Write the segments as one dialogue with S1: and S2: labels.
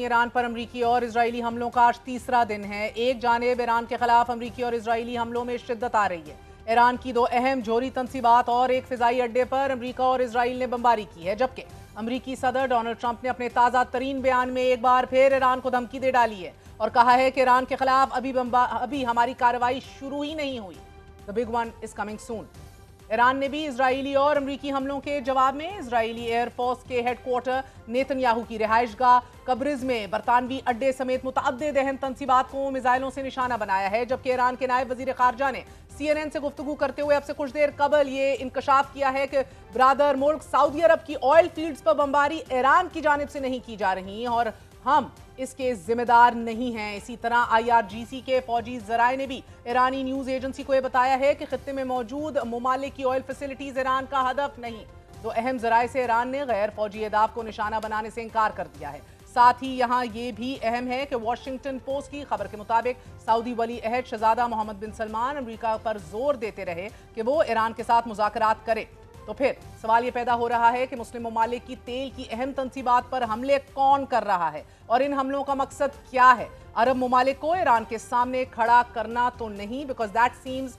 S1: ایران پر امریکی اور اسرائیلی حملوں کا آج تیسرا دن ہے۔ ایک جانب ایران کے خلاف امریکی اور اسرائیلی حملوں میں شدت آ رہی ہے۔ ایران کی دو اہم جوہری تنصیبات اور ایک فضائی اڈے پر امریکہ اور اسرائیل نے بمباری کی ہے، جبکہ امریکی صدر ڈونلڈ ٹرمپ نے اپنے تازہ ترین بیان میں ایک بار پھر ایران کو دھمکی دے ڈالی ہے اور کہا ہے کہ ایران کے خلاف ابھی ہماری کارروائی شروع ہی نہیں ہوئی۔ The big one is coming soon۔ Iran نے بھی اسرائیلی اور امریکی حملوں کے جواب میں اسرائیلی ایئر فورس کے ہیڈ کوارٹر نیتن یاہو کی رہائش گاہ قبرز میں برطانوی اڈے سمیت متعدد اہم تنصیبات کو میزائلوں سے نشانہ بنایا ہے، جبکہ ایران کے نائب وزیر خارجہ نے CNN سے گفتگو کرتے ہوئے اب سے کچھ دیر قبل یہ انکشاف کیا ہے کہ برادر ملک سعودی عرب کی آئل فیلڈز پر بمباری ایران کی جانب سے نہیں کی جا رہی اور ہم اس کے ذمہ دار نہیں ہیں۔ اسی طرح IRGC کے فوجی ذرائع نے بھی ایرانی نیوز ایجنسی کو یہ بتایا ہے کہ خطے میں موجود ممالک کی آئل فیسلٹیز ایران کا ہدف نہیں۔ دو اہم ذرائع سے ایران نے غیر فوجی اہداف کو نشانہ بنانے سے انکار کر دیا ہے۔ ساتھ ہی یہاں یہ بھی اہم ہے کہ واشنگٹن پوسٹ کی خبر کے مطابق سعودی ولی عہد شہزادہ محمد بن سلمان امریکہ پر زور دیتے رہے کہ وہ ایران کے ساتھ مذاکرات کرے۔ تو پھر سوال یہ پیدا ہو رہا ہے کہ مسلم ممالک کی تیل کی اہم تنصیبات پر حملے کون کر رہا ہے اور ان حملوں کا مقصد کیا ہے؟ عرب ممالک کو ایران کے سامنے کھڑا کرنا تو نہیں، because that seems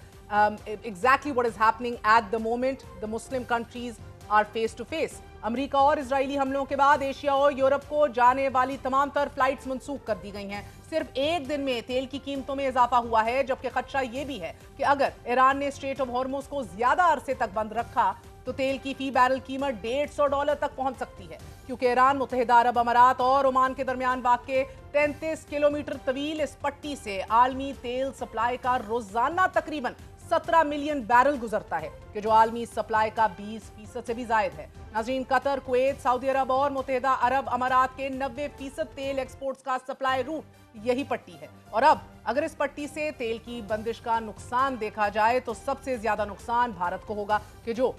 S1: exactly what is happening at the moment. The Muslim countries are face to face۔ امریکہ اور اسرائیلی حملوں کے بعد ایشیا اور یورپ کو جانے والی تمام تر فلائٹس منسوخ کر دی گئی ہیں۔ صرف ایک دن میں تیل کی قیمتوں میں اضافہ ہوا ہے، جبکہ خدشہ یہ بھی ہے کہ اگر ایران نے اسٹریٹ آف ہارمز کو زیادہ عرصے تک بند رکھا تو تیل کی فی بیرل قیمت $150 تک پہنچ سکتی ہے، کیونکہ ایران، متحدہ عرب امارات اور عمان کے درمیان واقع 33 کلومیٹر طویل اس پٹی سے عالمی تیل سپلائی کا روزانہ تقریباً 17 ملین بیرل گزرتا ہے، کہ جو عالمی سپلائی کا 20% سے بھی زائد ہے۔ ناظرین، قطر، کویت، سعودی عرب اور متحدہ عرب امارات کے 90% تیل ایکسپورٹس کا سپلائی روٹ یہی پٹی ہے، اور اب اگر اس پٹی سے تیل کی بندش کا نقصان دیکھا جائے تو سب سے زیادہ نقصان بھارت کو ہوگا، کہ جو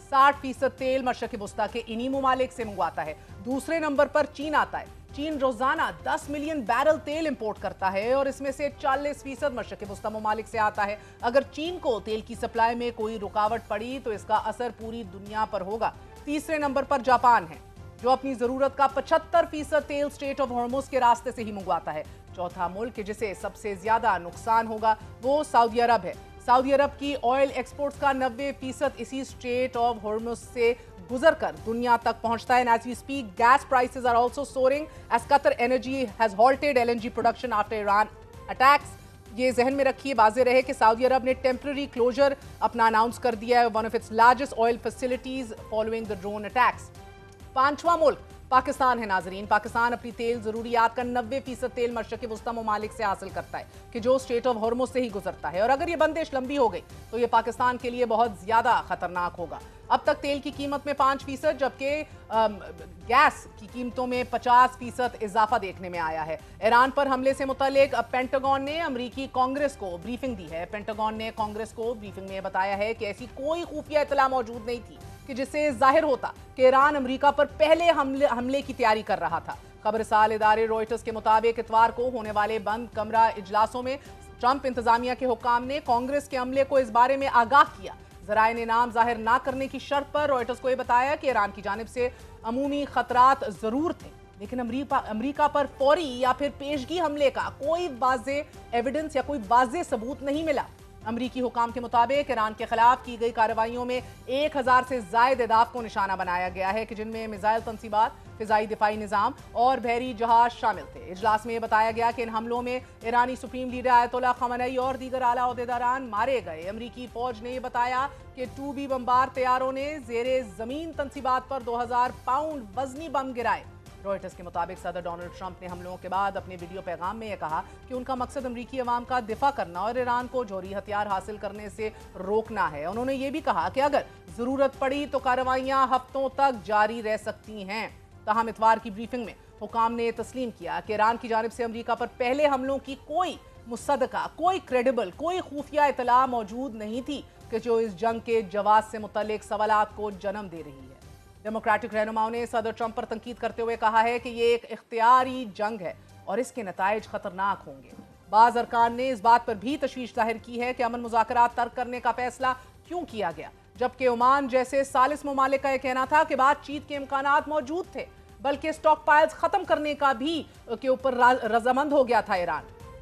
S1: 60% تیل مشرق وسطیٰ کے انہی ممالک سے منگواتا ہے۔ دوسرے نمبر پر چین آتا ہے۔ چین روزانہ 10 ملین بیرل تیل امپورٹ کرتا ہے اور اس میں سے 40% مشرق وسطیٰ ممالک سے آتا ہے۔ اگر چین کو تیل کی سپلائی میں کوئی رکاوٹ پڑی تو اس کا اثر پوری دنیا پر ہوگا۔ تیسرے نمبر پر جاپان ہے، جو اپنی ضرورت کا 75% تیل اسٹریٹ آف ہارمز کے راستے سے ہی منگواتا ہے۔ چوتھا ملک جسے سب سے زیادہ نقصان ہوگا وہ سعودی عرب ہے۔ سعودی عرب کی آئل ایکسپورٹس کا 90% اسی اسٹریٹ آف ہارمز سے گزر کر دنیا تک پہنچتا ہے۔ As we speak, gas prices are also soaring as Qatar Energy has halted LNG production after Iran attacks۔ یہ ذہن میں رکھیے، واضح رہے کہ سعودی عرب نے ٹیمپرری کلوزر اپنا اناؤنس کر دیا ہے، one of its largest oil facilities following the drone attacks۔ پانچواں ملک پاکستان ہے۔ ناظرین، پاکستان اپنی تیل ضروریات کا 90% تیل مشرق وسطیٰ ممالک سے حاصل کرتا ہے، کہ جو اسٹریٹ آف ہارمز سے ہی گزرتا ہے، اور اگر یہ بندش لمبی ہو گئی تو یہ پاکستان کے لیے بہت زیادہ خطرناک ہوگا۔ اب تک تیل کی قیمت میں 5%، جبکہ گیس کی قیمتوں میں 50% اضافہ دیکھنے میں آیا ہے۔ ایران پر حملے سے متعلق پینٹاگون نے امریکی کانگریس کو بریفنگ دی ہے۔ پینٹاگون نے کانگریس کو بریفنگ میں بتایا ہے کہ ایسی کوئی خفیہ اطلاع موجود نہیں تھی کہ جس سے ظاہر ہوتا کہ ایران امریکہ پر پہلے حملے کی تیاری کر رہا تھا۔ خبرسال ادارے روئٹرز کے مطابق اتوار کو ہونے والے بند کمرہ اجلاسوں میں ٹرمپ انتظامیہ کے حکام نے کانگریس کے عملے کو اس بارے میں آگاہ کیا۔ ذرائع نے نام ظاہر نہ کرنے کی شرط پر روئٹرز کو یہ بتایا کہ ایران کی جانب سے عمومی خطرات ضرور تھے، لیکن امریکہ پر فوری یا پھر پیشگی حملے کا کوئی واضح ایویڈنس یا کوئی واضح ثبوت نہیں ملا۔ امریکی حکام کے مطابق ایران کے خلاف کی گئی کارروائیوں میں 1000 سے زائد اہداف کو نشانہ بنایا گیا ہے، کہ جن میں میزائل تنصیبات، فضائی دفاعی نظام اور بحری جہاز شامل تھے۔ اجلاس میں یہ بتایا گیا کہ ان حملوں میں ایرانی سپریم لیڈر آیت اللہ خامنئی اور دیگر اعلیٰ عہدیداران مارے گئے۔ امریکی فوج نے یہ بتایا کہ 2B بمبار طیاروں نے زیر زمین تنصیبات پر 2000 پاؤنڈ وزنی بم گرائے۔ روئٹرز کے مطابق صدر ڈونلڈ ٹرمپ نے حملوں کے بعد اپنے ویڈیو پیغام میں یہ کہا کہ ان کا مقصد امریکی عوام کا دفاع کرنا اور ایران کو جوہری ہتھیار حاصل کرنے سے روکنا ہے۔ انہوں نے یہ بھی کہا کہ اگر ضرورت پڑی تو کارروائیاں ہفتوں تک جاری رہ سکتی ہیں۔ تاہم اتوار کی بریفنگ میں حکام نے تسلیم کیا کہ ایران کی جانب سے امریکہ پر پہلے حملوں کی کوئی مصدقہ، کوئی کریڈیبل، کوئی خفیہ اطلاع موجود نہیں تھی، کہ جو اس جنگ کے جواز سے متعلق سوالات کو جنم دے رہی ہے۔ ڈیموکریٹک رہنماؤں نے صدر ٹرمپ پر تنقید کرتے ہوئے کہا ہے کہ یہ ایک اختیاری جنگ ہے اور اس کے نتائج خطرناک ہوں گے۔ بعض ارکان نے اس بات پر بھی تشویش ظاہر کی ہے کہ امن مذاکرات ترک کرنے کا فیصلہ کیوں کیا گیا، جبکہ عمان جیسے ثالث ممالک کا یہ کہنا تھا کہ بات چیت کے امکانات موجود تھے۔ بلکہ اسٹاک پائلز ختم کرنے کا بھی کے اوپر رضامند ہو گیا تھا ایران۔